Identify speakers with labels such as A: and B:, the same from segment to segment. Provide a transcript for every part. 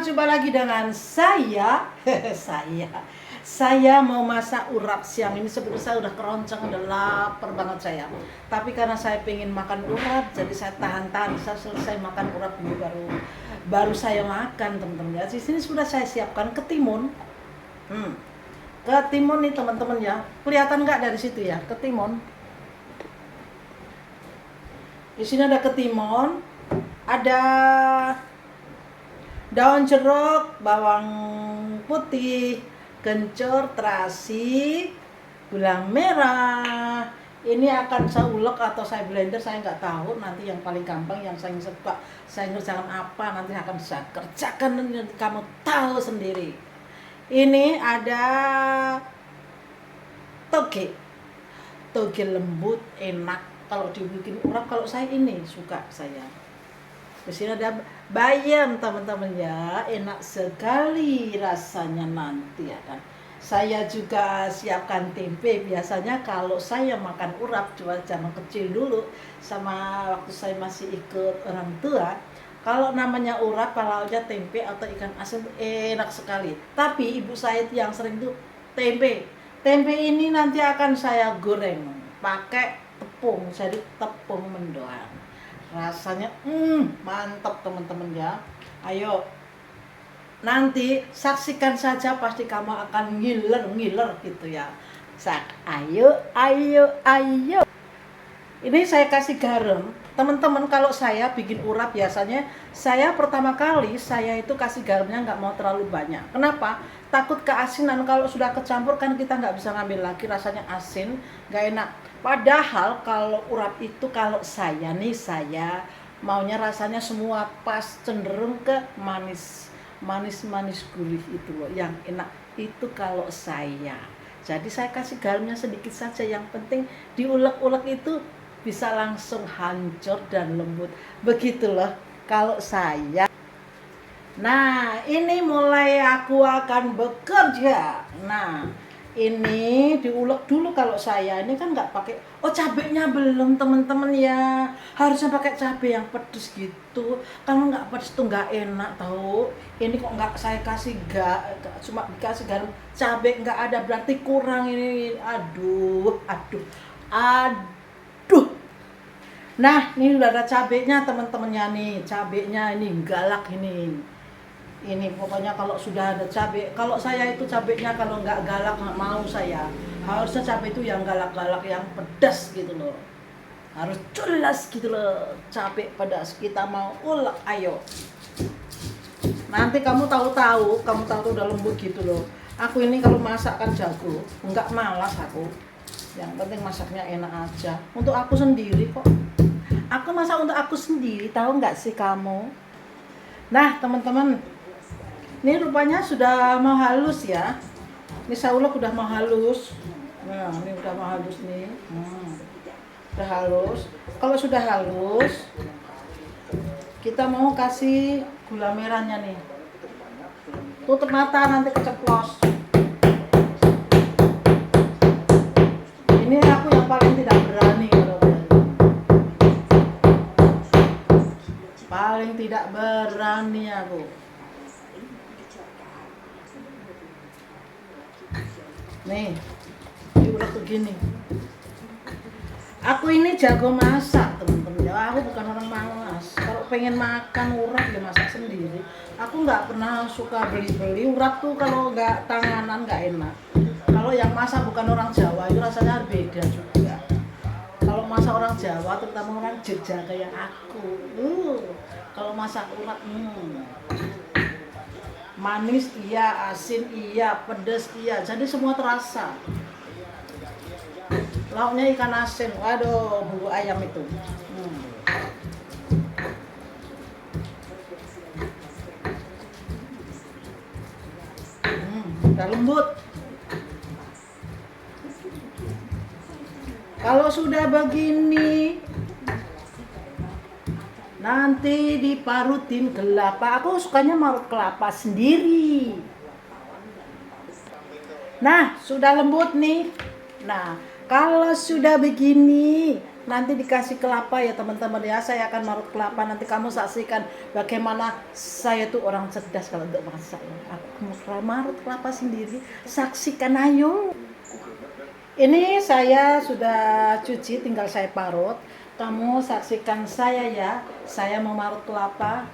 A: Jumpa lagi dengan saya. Saya mau masak urap siang ini. Sebenarnya saya udah keroncong, udah lapar banget saya. Tapi karena saya pengen makan urap, jadi saya tahan-tahan. Saya selesai makan urap ini baru saya makan, teman-teman ya. Di sini sudah saya siapkan ketimun. Ketimun nih teman-teman ya. Kelihatan nggak dari situ ya, ketimun. Di sini ada ketimun, ada daun jeruk, bawang putih, kencur, terasi, gula merah. Ini akan saya ulek atau saya blender, saya nggak tahu. Nanti yang paling gampang yang saya suka, saya ngerjakan apa nanti akan saya kerjakan, nanti kamu tahu sendiri. Ini ada toge lembut, enak kalau dibikin urap. Kalau saya ini suka saya. Di sini ada bayam teman-teman ya, enak sekali rasanya nanti ya kan. Saya juga siapkan tempe. Biasanya kalau saya makan urap cuma zaman kecil dulu sama waktu saya masih ikut orang tua, kalau namanya urap kalau aja tempe atau ikan asin enak sekali. Tapi ibu saya yang sering tuh tempe. Tempe ini nanti akan saya goreng pakai tepung, jadi tepung mendoan. Rasanya mantap teman-teman ya. Ayo nanti saksikan saja, pasti kamu akan ngiler gitu ya. Ayo. Ini saya kasih garam. Teman-teman, kalau saya bikin urap biasanya saya pertama kali saya itu kasih garamnya nggak mau terlalu banyak. Kenapa? Takut keasinan. Kalau sudah kecampur kan kita nggak bisa ngambil lagi, rasanya asin, nggak enak. Padahal kalau urap itu kalau saya maunya rasanya semua pas, cenderung ke manis gurih itu loh yang enak itu kalau saya. Jadi saya kasih garamnya sedikit saja, yang penting diulek-ulek itu bisa langsung hancur dan lembut. Begitulah kalau saya. Nah, ini mulai aku akan bekerja. Nah, ini diulek dulu kalau saya. Ini kan nggak pakai. Oh, cabenya belum teman-teman ya. Harusnya pakai cabai yang pedes gitu. Kalau nggak pedes tuh nggak enak tahu. Ini kok nggak saya kasih, cuma dikasih garam, cabai nggak ada, berarti kurang ini. Aduh. Nah, ini udah ada cabenya teman-temannya nih. Cabenya ini galak ini. Ini pokoknya kalau sudah ada cabai, kalau saya itu cabenya kalau nggak galak nggak mau saya. Harusnya cabai itu yang galak-galak, yang pedas gitu loh. Harus jelas gitu loh, cabai pedas. Kita mau ulek, ayo. Nanti kamu tahu udah lembut gitu loh. Aku ini kalau masak kan jago, nggak malas aku. Yang penting masaknya enak aja. Untuk aku sendiri kok. Aku masak untuk aku sendiri, tahu nggak sih kamu? Nah teman-teman, ini rupanya sudah mau halus ya. Ini saya ulek udah mau halus. Nah ini udah mau halus nih. Udah halus. Kalau sudah halus, kita mau kasih gula merahnya nih. Tutup mata nanti keceplos. Ini aku yang paling tidak berani. Paling tidak berani aku. Nih, diulek begini. Aku ini jago masak teman-teman ya. Aku bukan orang malas. Kalau pengen makan urap ya masak sendiri. Aku nggak pernah suka beli urap tuh, kalau nggak tanganan nggak enak. Kalau yang masak bukan orang Jawa itu rasanya beda juga. Kalau masak orang Jawa, terutama orang Jogja kayak aku, kalau masak urap manis iya, asin iya, pedas iya, jadi semua terasa. Lauknya ikan asin, waduh, bumbu ayam itu. Udah lembut. Kalau sudah begini, nanti diparutin kelapa. Aku sukanya marut kelapa sendiri. Nah, sudah lembut nih. Nah, kalau sudah begini, nanti dikasih kelapa ya teman-teman ya. Saya akan marut kelapa, nanti kamu saksikan bagaimana saya tuh orang cerdas kalau untuk masak. Aku mau marut kelapa sendiri, saksikan ayo. Ini saya sudah cuci, tinggal saya parut. Kamu saksikan saya ya, saya mau marut kelapa.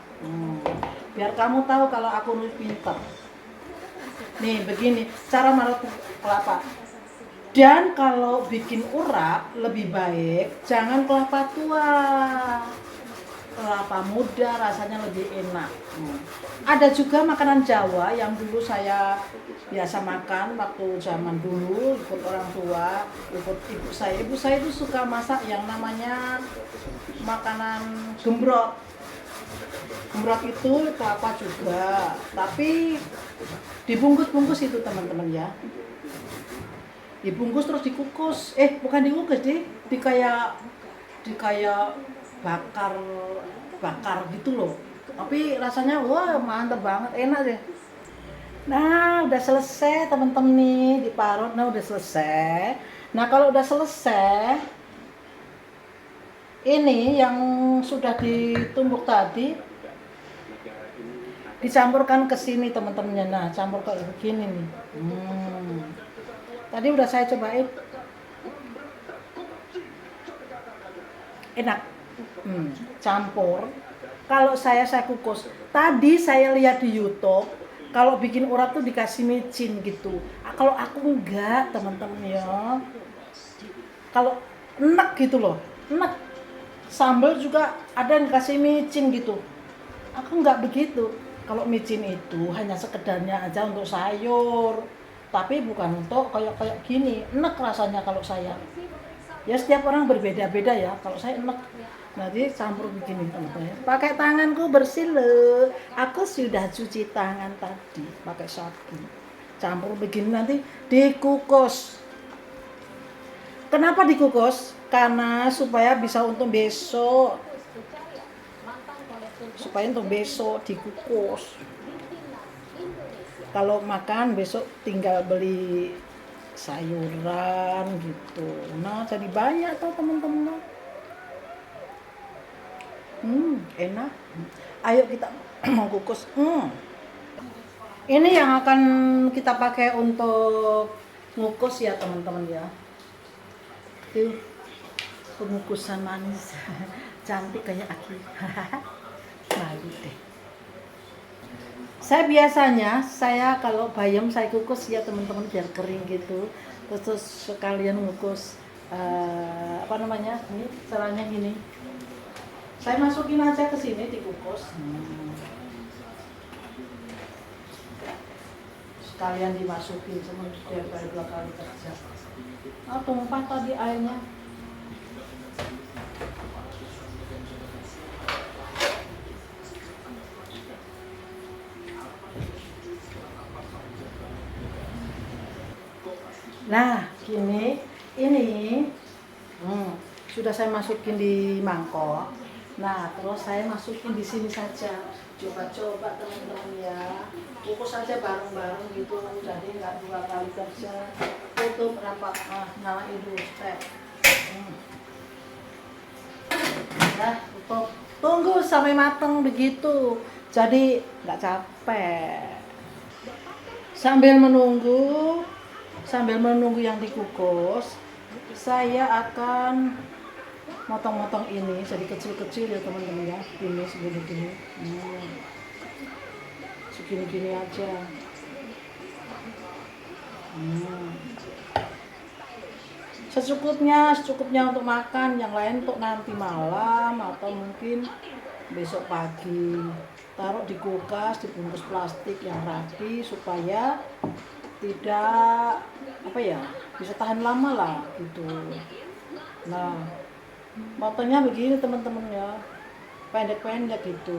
A: Biar kamu tahu kalau aku pinter. Nih begini cara marut kelapa. Dan kalau bikin urap lebih baik jangan kelapa tua, kelapa muda rasanya lebih enak. Ada juga makanan Jawa yang dulu saya biasa makan waktu zaman dulu ikut orang tua, ikut ibu saya. Ibu saya itu suka masak yang namanya makanan gembrot. Gembrot itu kelapa juga, tapi dibungkus-bungkus itu teman-teman ya. Dibungkus terus dikukus, bukan dikukus di kayak bakar gitu loh, tapi rasanya wah mantep banget, enak deh. Nah udah selesai temen-temen nih diparut, nah udah selesai. Nah kalau udah selesai, ini yang sudah ditumbuk tadi dicampurkan ke sini teman-temannya. Nah campur kayak begini nih. Tadi udah saya cobain, enak. Campur. Kalau saya kukus. Tadi saya lihat di YouTube, kalau bikin urap tuh dikasih micin gitu. Kalau aku enggak, teman-teman ya. Kalau enak gitu loh, enak. Sambal juga ada yang kasih micin gitu. Aku enggak begitu. Kalau micin itu hanya sekedarnya aja untuk sayur, tapi bukan untuk kayak gini. Enak rasanya kalau saya. Ya setiap orang berbeda-beda ya. Kalau saya enak. Nanti campur begini teman-teman. Pakai tanganku bersih loh. Aku sudah cuci tangan tadi pakai sabun. Campur begini nanti dikukus. Kenapa dikukus? Karena supaya bisa untuk besok. Supaya untuk besok dikukus. Kalau makan besok tinggal beli sayuran gitu. Nah jadi banyak tuh teman-teman. Enak. Ayo kita mau kukus. Ini yang akan kita pakai untuk ngukus ya teman-teman ya. Tuh pengukusan manis. Cantik kayak Aki. Malu deh. Saya kalau bayam saya kukus ya teman-teman biar kering gitu. Terus sekalian ngukus ini caranya gini. Saya masukin aja ke sini dikukus. Sekalian dimasukin semua biar kali 2 kali kerja. Tumpah tadi airnya. Nah, ini sudah saya masukin di mangkok. Nah, terus saya masukin di sini saja. Coba-coba teman-teman ya. Kukus saja bareng-bareng gitu, jadi nggak 2 kali kerja. Tutup rapat, nyalain dulu step. Nah, tutup. Tunggu sampai matang begitu. Jadi nggak capek. Sambil menunggu yang dikukus, saya akan motong-motong ini jadi kecil-kecil ya teman-teman ya. Ini segini-gini. Segini-gini aja. Secukupnya untuk makan, yang lain untuk nanti malam atau mungkin besok pagi. Taruh di kulkas, dibungkus plastik yang rapi supaya tidak bisa tahan lama lah gitu. Nah, motongnya begini teman-teman ya, pendek-pendek gitu.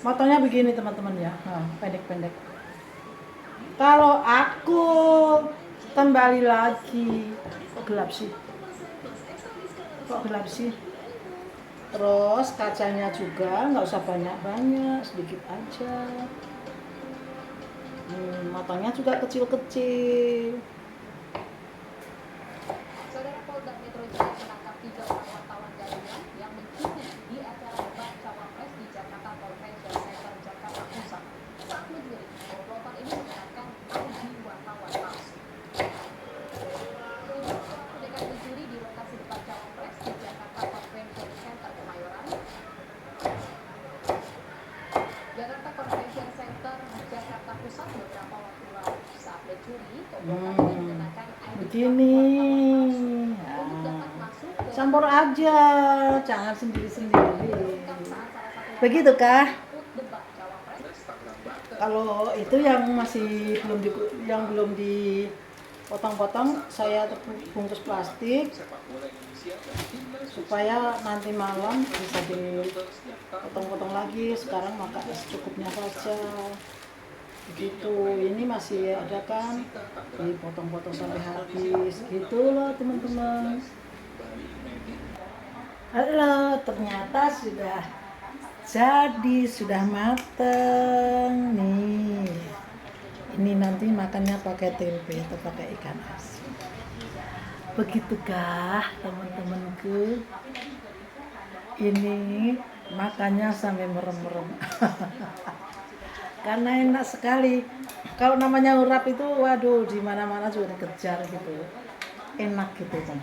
A: Motongnya begini teman-teman ya, nah, pendek-pendek. Kalau aku kembali lagi, kok gelap sih? Kok gelap sih? Terus kacanya juga nggak usah banyak-banyak, sedikit aja. Matangnya juga kecil-kecil.
B: Saudara Polda Metro Jaya menangkap 3 orang wartawan gabungan yang mencuri di acara debat cawapres di Jakarta Convention Center Jakarta Pusat. Saat mencuri, komplotan ini menggunakan ID wartawan palsu. Tujuh pelaku nekat mencuri di lokasi debat cawapres di Jakarta Convention Center Kemayoran. Jakarta Convention Center Jakarta Pusat beberapa waktu lalu. Saat mencuri, komplotan ini menggunakan ID
A: Begini.
B: untuk dapat masuk ke
A: Campur aja, jangan sendiri-sendiri. Begitukah?
B: debat cawapres.
A: Kalau itu yang masih belum dipotong-potong, saya bungkus plastik supaya nanti malam bisa dipotong-potong lagi. Sekarang maka secukupnya saja. Begitu. Ini masih ada kan, dipotong-potong sampai habis. Gitu loh teman-teman. Halo, ternyata sudah jadi, sudah mateng nih. Ini nanti makannya pakai tempe atau pakai ikan asin. Begitukah teman-temanku? Ini makannya sampai merem-merem. Karena enak sekali. Kalau namanya urap itu, waduh, di mana-mana juga dikejar gitu. Enak gitu kan.